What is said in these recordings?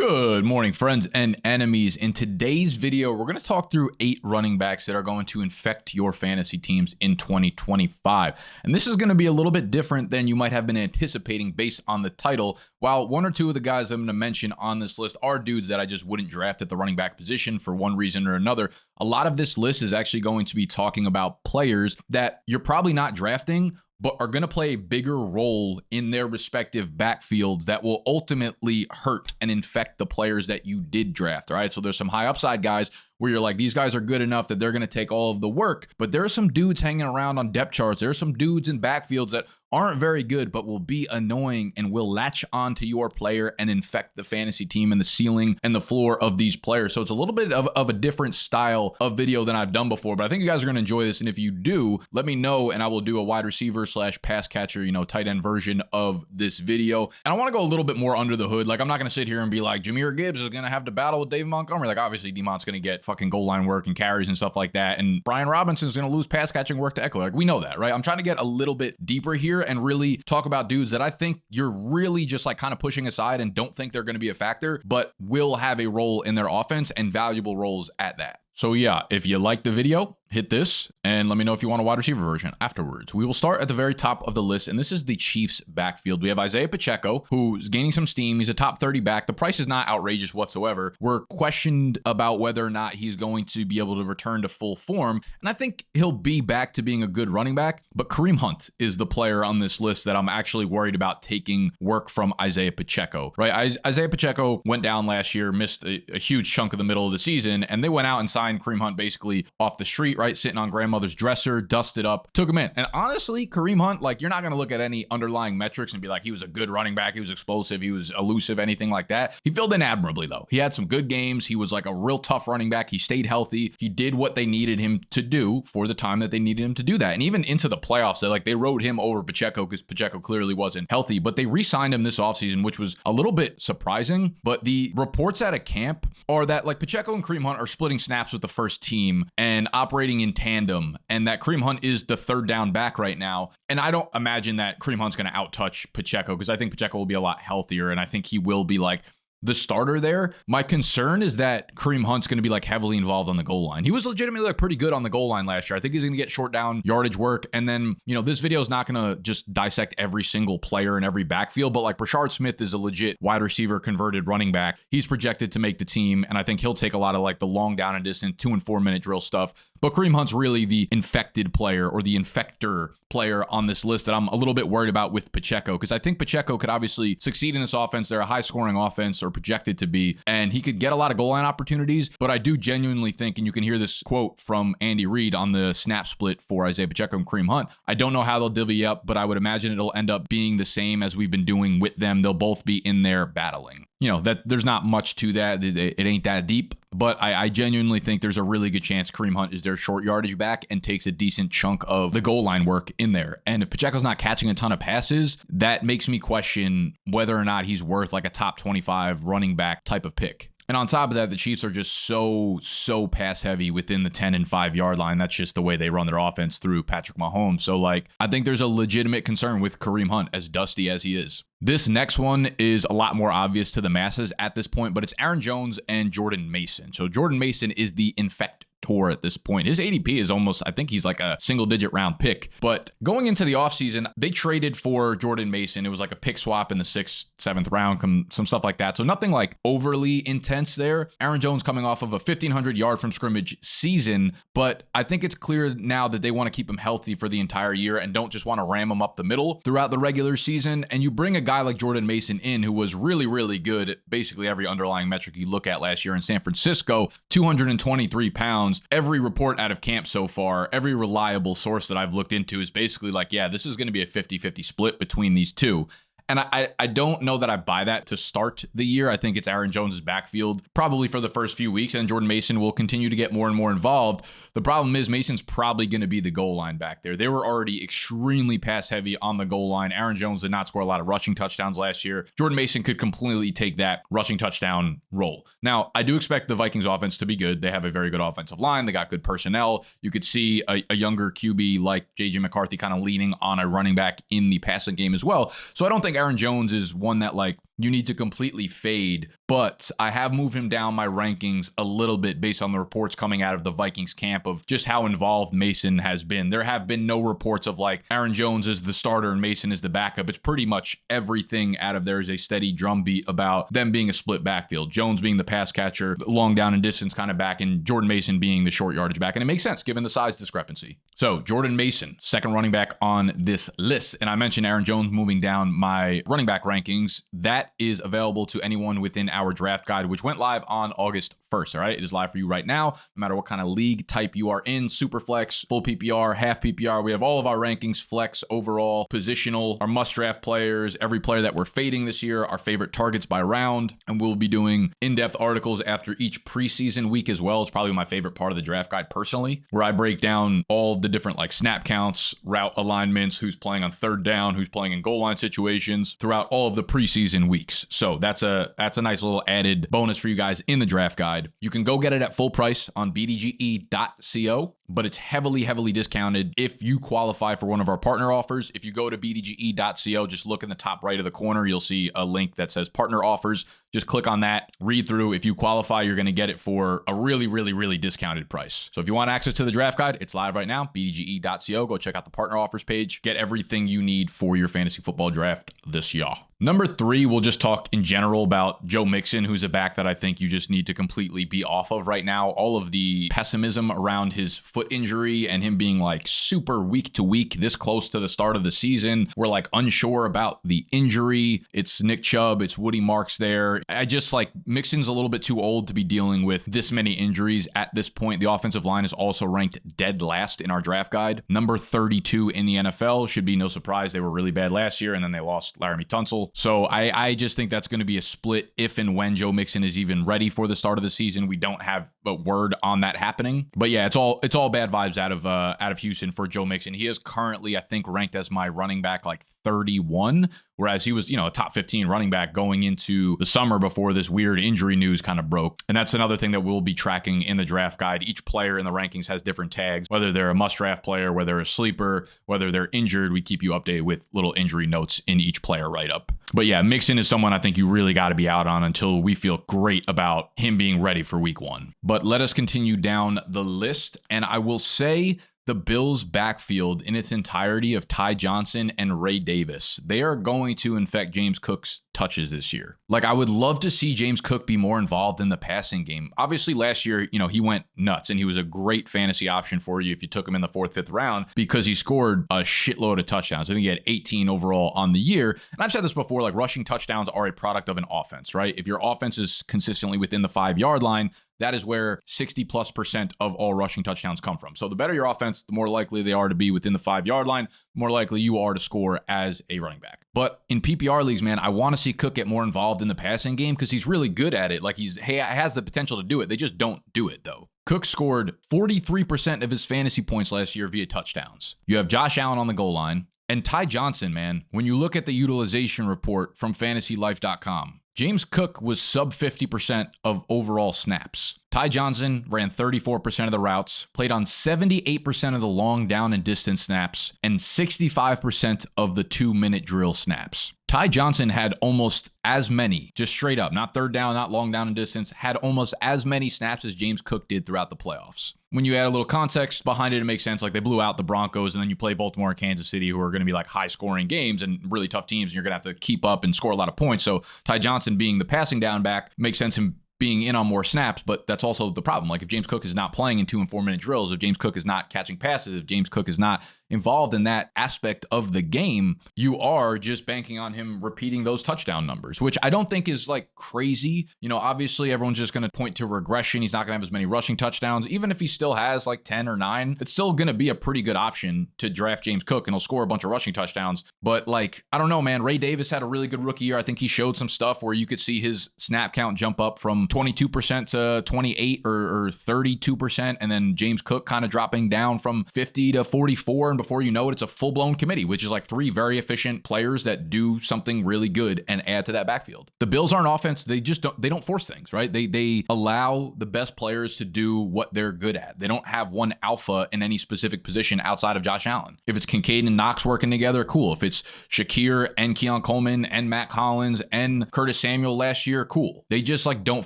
Good morning, friends and enemies. In today's video, we're going to talk through 8 running backs that are going to infect your fantasy teams in 2025. And this is going to be a little bit different than you might have been anticipating based on the title. While one or two of the guys I'm going to mention on this list are dudes that I just wouldn't draft at the running back position for one reason or another, a lot of this list is actually going to be talking about players that you're probably not drafting, but are going to play a bigger role in their respective backfields that will ultimately hurt and infect the players that you did draft, all right? So there's some high upside guys where you're like, these guys are good enough that they're going to take all of the work, but there are some dudes hanging around on depth charts. There are some dudes in backfields that aren't very good, but will be annoying and will latch on to your player and infect the fantasy team and the ceiling and the floor of these players. So it's a little bit of a different style of video than I've done before, but I think you guys are going to enjoy this. And if you do, let me know and I will do a wide receiver / pass catcher, tight end version of this video. And I want to go a little bit more under the hood. Like, I'm not going to sit here and be like, Jahmyr Gibbs is going to have to battle with David Montgomery. Like, obviously Demont's going to get fucking goal line work and carries and stuff like that. And Brian Robinson is going to lose pass catching work to Eckler. Like, we know that, right? I'm trying to get a little bit deeper here and really talk about dudes that I think you're really just like kind of pushing aside and don't think they're going to be a factor, but will have a role in their offense and valuable roles at that. So yeah, if you like the video, hit this and let me know if you want a wide receiver version afterwards. We will start at the very top of the list, and this is the Chiefs backfield. We have Isaiah Pacheco, who's gaining some steam. He's a top 30 back. The price is not outrageous whatsoever. We're questioned about whether or not he's going to be able to return to full form, and I think he'll be back to being a good running back, but Kareem Hunt is the player on this list that I'm actually worried about taking work from Isaiah Pacheco, right? Isaiah Pacheco went down last year, missed a huge chunk of the middle of the season, and they went out and signed Kareem Hunt basically off the street, right? Sitting on grandmother's dresser, dusted up, took him in. And honestly, Kareem Hunt, like, you're not going to look at any underlying metrics and be like, he was a good running back, he was explosive, he was elusive, anything like that. He filled in admirably, though. He had some good games. He was like a real tough running back. He stayed healthy. He did what they needed him to do for the time that they needed him to do that. And even into the playoffs, they rode him over Pacheco because Pacheco clearly wasn't healthy, but they re-signed him this offseason, which was a little bit surprising. But the reports out of camp are that like Pacheco and Kareem Hunt are splitting snaps with the first team and operating in tandem, and that Kareem Hunt is the third down back right now. And I don't imagine that Kareem Hunt's going to outtouch Pacheco because I think Pacheco will be a lot healthier, and I think he will be like the starter there. My concern is that Kareem Hunt's going to be like heavily involved on the goal line. He was legitimately like pretty good on the goal line last year. I think he's going to get short down yardage work. And then, this video is not going to just dissect every single player in every backfield, but like Brashard Smith is a legit wide receiver converted running back. He's projected to make the team, and I think he'll take a lot of like the long down and distance 2 and 4 minute drill stuff. But Kareem Hunt's really the infected player or the infector player on this list that I'm a little bit worried about with Pacheco, because I think Pacheco could obviously succeed in this offense. They're a high scoring offense, or projected to be, and he could get a lot of goal line opportunities. But I do genuinely think, and you can hear this quote from Andy Reid on the snap split for Isaiah Pacheco and Kareem Hunt, I don't know how they'll divvy up, but I would imagine it'll end up being the same as we've been doing with them. They'll both be in there battling. That there's not much to that. It ain't that deep. But I genuinely think there's a really good chance Kareem Hunt is their short yardage back and takes a decent chunk of the goal line work in there. And if Pacheco's not catching a ton of passes, that makes me question whether or not he's worth like a top 25 running back type of pick. And on top of that, the Chiefs are just so pass heavy within the 10 and 5 yard line. That's just the way they run their offense through Patrick Mahomes. So like, I think there's a legitimate concern with Kareem Hunt, as dusty as he is. This next one is a lot more obvious to the masses at this point, but it's Aaron Jones and Jordan Mason. So Jordan Mason is the infect tour at this point. His ADP is almost, I think he's like a single digit round pick. But going into the offseason, they traded for Jordan Mason. It was like a pick swap in the 6th, 7th round, some stuff like that. So nothing like overly intense there. Aaron Jones coming off of a 1,500 yard from scrimmage season, but I think it's clear now that they want to keep him healthy for the entire year and don't just want to ram him up the middle throughout the regular season. And you bring a guy like Jordan Mason in, who was really good at basically every underlying metric you look at last year in San Francisco, 223 pounds. Every report out of camp so far, every reliable source that I've looked into is basically like, yeah, this is going to be a 50-50 split between these two. And I don't know that I buy that to start the year. I think it's Aaron Jones's backfield probably for the first few weeks, and Jordan Mason will continue to get more and more involved. The problem is Mason's probably going to be the goal line back there. They were already extremely pass heavy on the goal line. Aaron Jones did not score a lot of rushing touchdowns last year. Jordan Mason could completely take that rushing touchdown role. Now, I do expect the Vikings offense to be good. They have a very good offensive line. They got good personnel. You could see a younger QB like J.J. McCarthy kind of leaning on a running back in the passing game as well. So I don't think Aaron Jones is one that like you need to completely fade. But I have moved him down my rankings a little bit based on the reports coming out of the Vikings camp of just how involved Mason has been. There have been no reports of like Aaron Jones is the starter and Mason is the backup. It's pretty much everything out of there is a steady drumbeat about them being a split backfield. Jones being the pass catcher, long down and distance kind of back, and Jordan Mason being the short yardage back. And it makes sense given the size discrepancy. So Jordan Mason, second running back on this list. And I mentioned Aaron Jones moving down my running back rankings. That is available to anyone within our draft guide, which went live on August 1st. All right. It is live for you right now, no matter what kind of league type you are in, super flex, full PPR, half PPR. We have all of our rankings, flex, overall, positional, our must draft players, every player that we're fading this year, our favorite targets by round. And we'll be doing in-depth articles after each preseason week as well. It's probably my favorite part of the draft guide personally, where I break down all the different like snap counts, route alignments, who's playing on third down, who's playing in goal line situations throughout all of the preseason weeks. So that's a nice little added bonus for you guys in the draft guide. You can go get it at full price on BDGE.co, but it's heavily discounted if you qualify for one of our partner offers. If you go to BDGE.co, just look in the top right of the corner, you'll see a link that says partner offers. Just click on that, read through. If you qualify, you're going to get it for a really discounted price. So if you want access to the draft guide, it's live right now, BDGE.co. Go check out the partner offers page. Get everything you need for your fantasy football draft this year. Number 3, we'll just talk in general about Joe Mixon, who's a back that I think you just need to completely be off of right now. All of the pessimism around his foot injury and him being like super week to week this close to the start of the season. We're like unsure about the injury. It's Nick Chubb, it's Woody Marks there. I just like Mixon's a little bit too old to be dealing with this many injuries at this point. The offensive line is also ranked dead last in our draft guide. Number 32 in the NFL. Should be no surprise. They were really bad last year and then they lost Laramie Tunsil. So I just think that's going to be a split if and when Joe Mixon is even ready for the start of the season. We don't have a word on that happening. But yeah, it's all bad vibes out of Houston for Joe Mixon. He is currently, I think, ranked as my running back like 31, whereas he was, a top 15 running back going into the summer before this weird injury news kind of broke. And that's another thing that we'll be tracking in the draft guide. Each player in the rankings has different tags, whether they're a must draft player, whether they're a sleeper, whether they're injured. We keep you updated with little injury notes in each player write-up. But yeah, Mixon is someone I think you really got to be out on until we feel great about him being ready for week 1. But let us continue down the list. And I will say the Bills' backfield in its entirety of Ty Johnson and Ray Davis, they are going to infect James Cook's touches this year. Like, I would love to see James Cook be more involved in the passing game. Obviously, last year, he went nuts and he was a great fantasy option for you if you took him in the 4th, 5th round because he scored a shitload of touchdowns. I think he had 18 overall on the year. And I've said this before, like rushing touchdowns are a product of an offense, right? If your offense is consistently within the 5-yard line, that is where 60+% of all rushing touchdowns come from. So the better your offense, the more likely they are to be within the 5-yard line, the more likely you are to score as a running back. But in PPR leagues, man, I want to see Cook get more involved in the passing game because he's really good at it. Like he has the potential to do it. They just don't do it though. Cook scored 43% of his fantasy points last year via touchdowns. You have Josh Allen on the goal line. And Ty Johnson, man, when you look at the utilization report from fantasylife.com, James Cook was sub 50% of overall snaps. Ty Johnson ran 34% of the routes, played on 78% of the long down and distance snaps, and 65% of the 2-minute drill snaps. Ty Johnson had almost as many, just straight up, not third down, not long down and distance, had almost as many snaps as James Cook did throughout the playoffs. When you add a little context behind it, it makes sense. Like they blew out the Broncos and then you play Baltimore and Kansas City, who are going to be like high scoring games and really tough teams. And you're going to have to keep up and score a lot of points. So Ty Johnson being the passing down back makes sense him being in on more snaps, but that's also the problem. Like if James Cook is not playing in 2- and 4-minute drills, if James Cook is not catching passes, if James Cook is not involved in that aspect of the game, you are just banking on him repeating those touchdown numbers, which I don't think is like crazy. Obviously everyone's just going to point to regression. He's not going to have as many rushing touchdowns. Even if he still has like 10 or 9, it's still going to be a pretty good option to draft James Cook and he'll score a bunch of rushing touchdowns. But like, I don't know, man, Ray Davis had a really good rookie year. I think he showed some stuff where you could see his snap count jump up from 22% to 28 or 32%. And then James Cook kind of dropping down from 50 to 44 and before you know it, it's a full-blown committee, which is like 3 very efficient players that do something really good and add to that backfield. The Bills aren't offense. They don't force things, right? They allow the best players to do what they're good at. They don't have one alpha in any specific position outside of Josh Allen. If it's Kincaid and Knox working together, cool. If it's Shakir and Keon Coleman and Matt Collins and Curtis Samuel last year, cool. They just like don't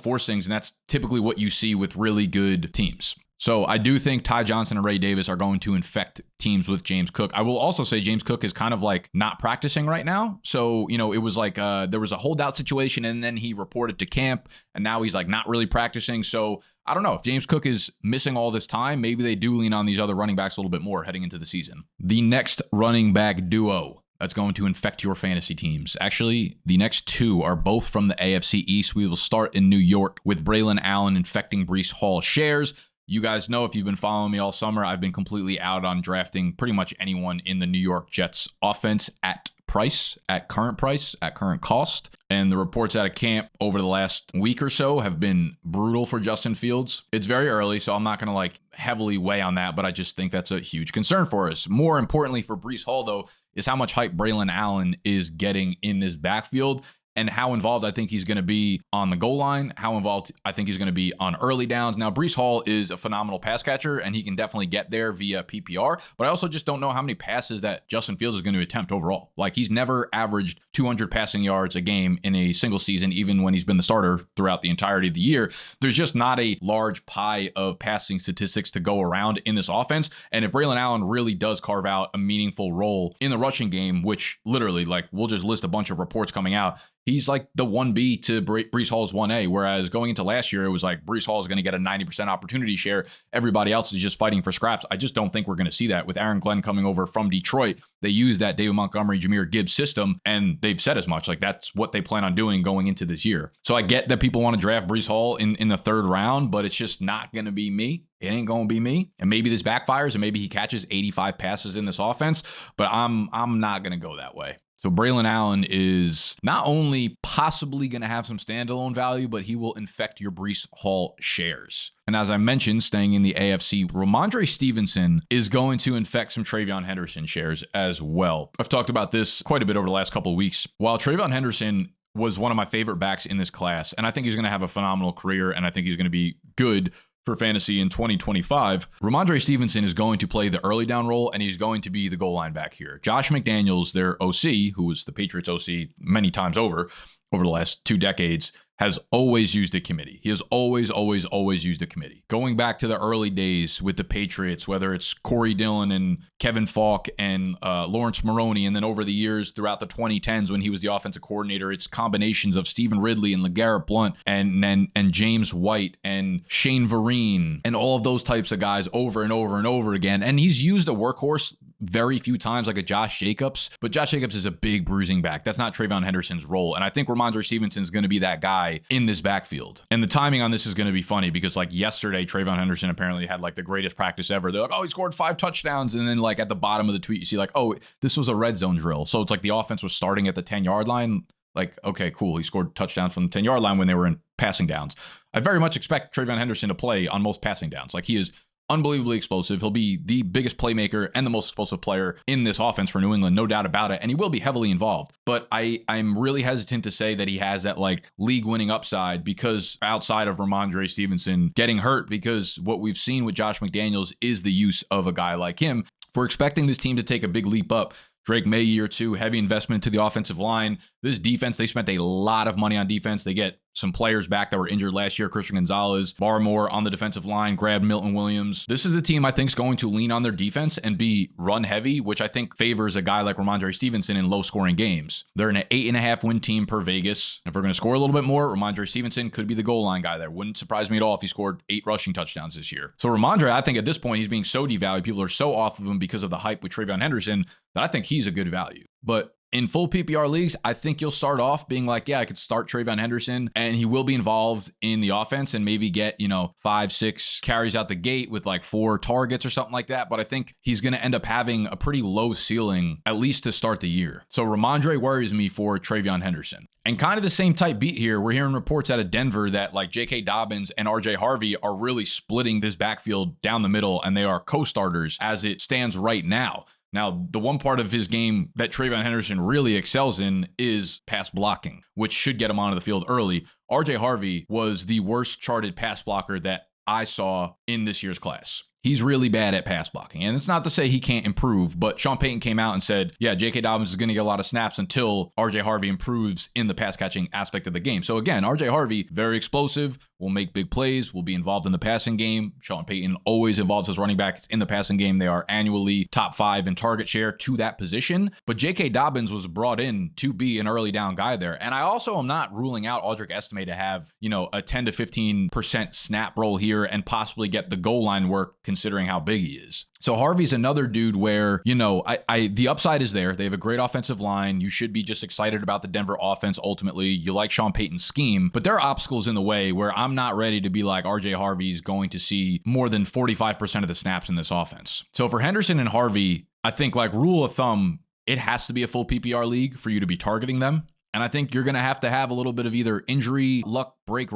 force things, and that's typically what you see with really good teams. So I do think Ty Johnson and Ray Davis are going to infect teams with James Cook. I will also say James Cook is kind of like not practicing right now. So, you know, it was like there was a holdout situation, and then he reported to camp, and now he's like not really practicing. So I don't know if James Cook is missing all this time. Maybe they do lean on these other running backs a little bit more heading into the season. The next running back duo that's going to infect your fantasy teams. Actually, the next 2 are both from the AFC East. We will start in New York with Braelon Allen infecting Breece Hall shares. You guys know, if you've been following me all summer, I've been completely out on drafting pretty much anyone in the New York Jets offense at current cost. And the reports out of camp over the last week or so have been brutal for Justin Fields. It's very early, so I'm not going to like heavily weigh on that, but I just think that's a huge concern for us. More importantly for Breece Hall, though, is how much hype Braelon Allen is getting in this backfield, and how involved I think he's going to be on the goal line, how involved I think he's going to be on early downs. Now, Breece Hall is a phenomenal pass catcher, and he can definitely get there via PPR, but I also just don't know how many passes that Justin Fields is going to attempt overall. Like, he's never averaged 200 passing yards a game in a single season, even when he's been the starter throughout the entirety of the year. There's just not a large pie of passing statistics to go around in this offense, and if Braelon Allen really does carve out a meaningful role in the rushing game, which literally, like, we'll just list a bunch of reports coming out, he's like the 1B to Breece Hall's 1A, whereas going into last year, it was like Breece Hall is going to get a 90% opportunity share. Everybody else is just fighting for scraps. I just don't think we're going to see that. With Aaron Glenn coming over from Detroit, they use that David Montgomery, Jahmyr Gibbs system, and they've said as much. Like, that's what they plan on doing going into this year. So I get that people want to draft Breece Hall in the 3rd round, but it's just not going to be me. It ain't going to be me. And maybe this backfires, and maybe he catches 85 passes in this offense, but I'm not going to go that way. So Braelon Allen is not only possibly going to have some standalone value, but he will infect your Breece Hall shares. And as I mentioned, staying in the AFC, Rhamondre Stevenson is going to infect some treveyon Henderson shares as well. I've talked about this quite a bit over the last couple of weeks. While treveyon Henderson was one of my favorite backs in this class, and I think he's going to have a phenomenal career, and I think he's going to be good for fantasy in 2025, Rhamondre Stevenson is going to play the early down role, and he's going to be the goal line back here. Josh McDaniels, their OC, who was the Patriots OC many times over the last 2 decades, has always used a committee. He has always used a committee. Going back to the early days with the Patriots, whether it's Corey Dillon and Kevin Falk and Lawrence Maroney, and then over the years throughout the 2010s when he was the offensive coordinator, it's combinations of Stephen Ridley and LeGarrette Blount and James White and Shane Vereen and all of those types of guys over and over again. And he's used a workhorse very few times, like a Josh Jacobs, but Josh Jacobs is a big bruising back. That's not treveyon Henderson's role. And I think Rhamondre Stevenson is going to be that guy in this backfield. And the timing on this is going to be funny because like yesterday, treveyon Henderson apparently had like the greatest practice ever. They're like, oh, he scored 5 touchdowns. And then like at the bottom of the tweet, you see like, oh, this was a red zone drill. So it's like the offense was starting at the 10-yard line. Like, okay, cool. He scored touchdowns from the 10-yard line when they were in passing downs. I very much expect treveyon Henderson to play on most passing downs. Like, he is unbelievably explosive. He'll be the biggest playmaker and the most explosive player in this offense for New England, no doubt about it. And he will be heavily involved. But I'm really hesitant to say that he has that like league-winning upside, because outside of Rhamondre Stevenson getting hurt, because what we've seen with Josh McDaniels is the use of a guy like him. If we're expecting this team to take a big leap up, Drake May year 2, heavy investment to the offensive line. This defense, they spent a lot of money on defense. They get some players back that were injured last year. Christian Gonzalez, Barmore on the defensive line, grabbed Milton Williams. This is a team I think is going to lean on their defense and be run heavy, which I think favors a guy like Rhamondre Stevenson in low scoring games. They're an 8.5 win team per Vegas. If we're going to score a little bit more, Rhamondre Stevenson could be the goal line guy there. Wouldn't surprise me at all if he scored 8 rushing touchdowns this year. So Rhamondre, I think at this point, he's being so devalued. People are so off of him because of the hype with treveyon Henderson that I think he's a good value. But in full PPR leagues, I think you'll start off being like, yeah, I could start treveyon Henderson, and he will be involved in the offense and maybe get, 5-6 carries out the gate with like 4 targets or something like that. But I think he's going to end up having a pretty low ceiling, at least to start the year. So Rhamondre worries me for treveyon Henderson. And kind of the same type beat here. We're hearing reports out of Denver that like J.K. Dobbins and R.J. Harvey are really splitting this backfield down the middle, and they are co-starters as it stands right now. Now, the one part of his game that TreVeyon Henderson really excels in is pass blocking, which should get him onto the field early. RJ Harvey was the worst charted pass blocker that I saw in this year's class. He's really bad at pass blocking. And it's not to say he can't improve, but Sean Payton came out and said, yeah, J.K. Dobbins is going to get a lot of snaps until RJ Harvey improves in the pass catching aspect of the game. So again, RJ Harvey, very explosive, will make big plays, will be involved in the passing game. Sean Payton always involves his running backs in the passing game. They are annually top 5 in target share to that position. But J.K. Dobbins was brought in to be an early down guy there. And I also am not ruling out Aldrick Estime to have, a 10 to 15% snap roll here and possibly get the goal line work considering how big he is. So Harvey's another dude where, the upside is there. They have a great offensive line. You should be just excited about the Denver offense. Ultimately, you like Sean Payton's scheme, but there are obstacles in the way where I'm not ready to be like RJ Harvey's going to see more than 45% of the snaps in this offense. So for Henderson and Harvey, I think like rule of thumb, it has to be a full PPR league for you to be targeting them. And I think you're going to have a little bit of either injury, luck, break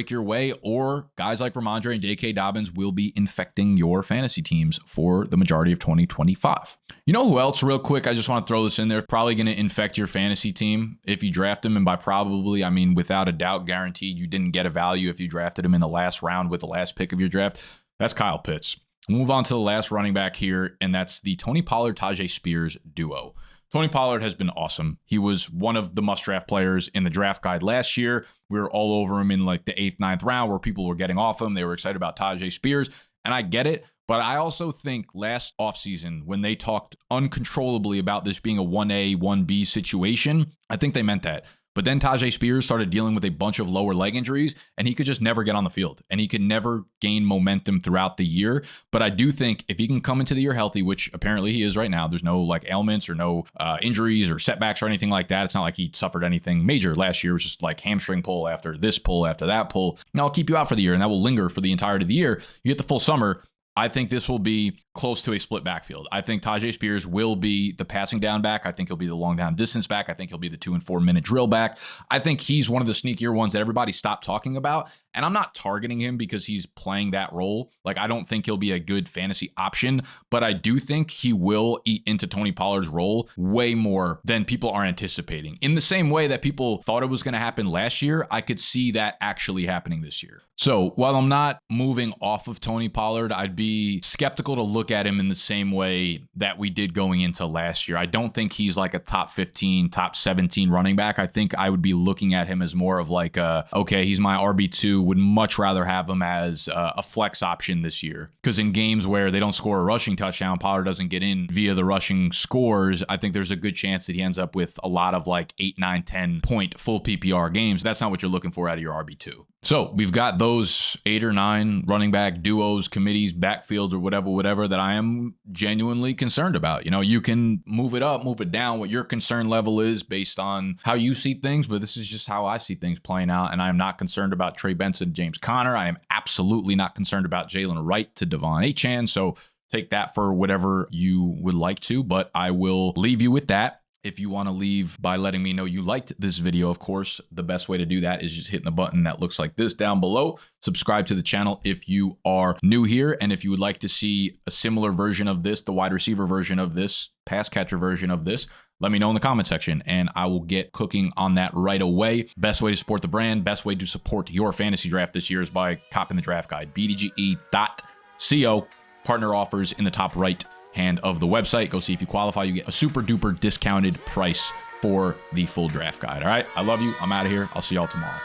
your way, or guys like Rhamondre and J.K. Dobbins will be infecting your fantasy teams for the majority of 2025. You know who else, real quick, I just want to throw this in there, probably going to infect your fantasy team if you draft him. And by probably, I mean without a doubt, guaranteed you didn't get a value if you drafted him in the last round with the last pick of your draft. That's Kyle Pitts. We'll move on to the last running back here, and that's the Tony Pollard, Tyjae Spears duo. Tony Pollard has been awesome. He was one of the must-draft players in the draft guide last year. We were all over him in like the 8th, 9th round where people were getting off him. They were excited about Tyjae Spears, and I get it. But I also think last offseason when they talked uncontrollably about this being a 1A, 1B situation, I think they meant that. But then Tyjae Spears started dealing with a bunch of lower leg injuries, and he could just never get on the field, and he could never gain momentum throughout the year. But I do think if he can come into the year healthy, which apparently he is right now, there's no like ailments or no injuries or setbacks or anything like that. It's not like he suffered anything major. Last year was just like hamstring pull after this pull after that pull. And I'll keep you out for the year, and that will linger for the entirety of the year. You get the full summer. I think this will be close to a split backfield. I think Tyjae Spears will be the passing down back. I think he'll be the long down distance back. I think he'll be the 2 and 4 minute drill back. I think he's one of the sneakier ones that everybody stopped talking about. And I'm not targeting him because he's playing that role. Like, I don't think he'll be a good fantasy option, but I do think he will eat into Tony Pollard's role way more than people are anticipating. In the same way that people thought it was going to happen last year, I could see that actually happening this year. So while I'm not moving off of Tony Pollard, I'd be skeptical to look at him in the same way that we did going into last year. I don't think he's like a top 15, top 17 running back. I think I would be looking at him as more of like okay, he's my RB2, would much rather have him as a flex option this year. Because in games where they don't score a rushing touchdown, Pollard doesn't get in via the rushing scores, I think there's a good chance that he ends up with a lot of like 8, 9, 10 point full PPR games. That's not what you're looking for out of your RB2. So we've got those 8 or 9 running back duos, committees, backfields, or whatever that I am genuinely concerned about. You know, you can move it up, move it down, what your concern level is based on how you see things, but this is just how I see things playing out. And I am not concerned about Trey Benson, James Conner. I am absolutely not concerned about Jalen Wright to Devon Achane. So take that for whatever you would like to, but I will leave you with that. If you want to leave by letting me know you liked this video, of course, the best way to do that is just hitting the button that looks like this down below. Subscribe to the channel if you are new here. And if you would like to see a similar version of this, the wide receiver version of this, pass catcher version of this, let me know in the comment section and I will get cooking on that right away. Best way to support the brand, best way to support your fantasy draft this year is by copying the draft guide, BDGE.co. Partner offers in the top right hand of the website. Go see if you qualify. You get a super duper discounted price for the full draft guide. All right. I love you. I'm out of here. I'll see y'all tomorrow.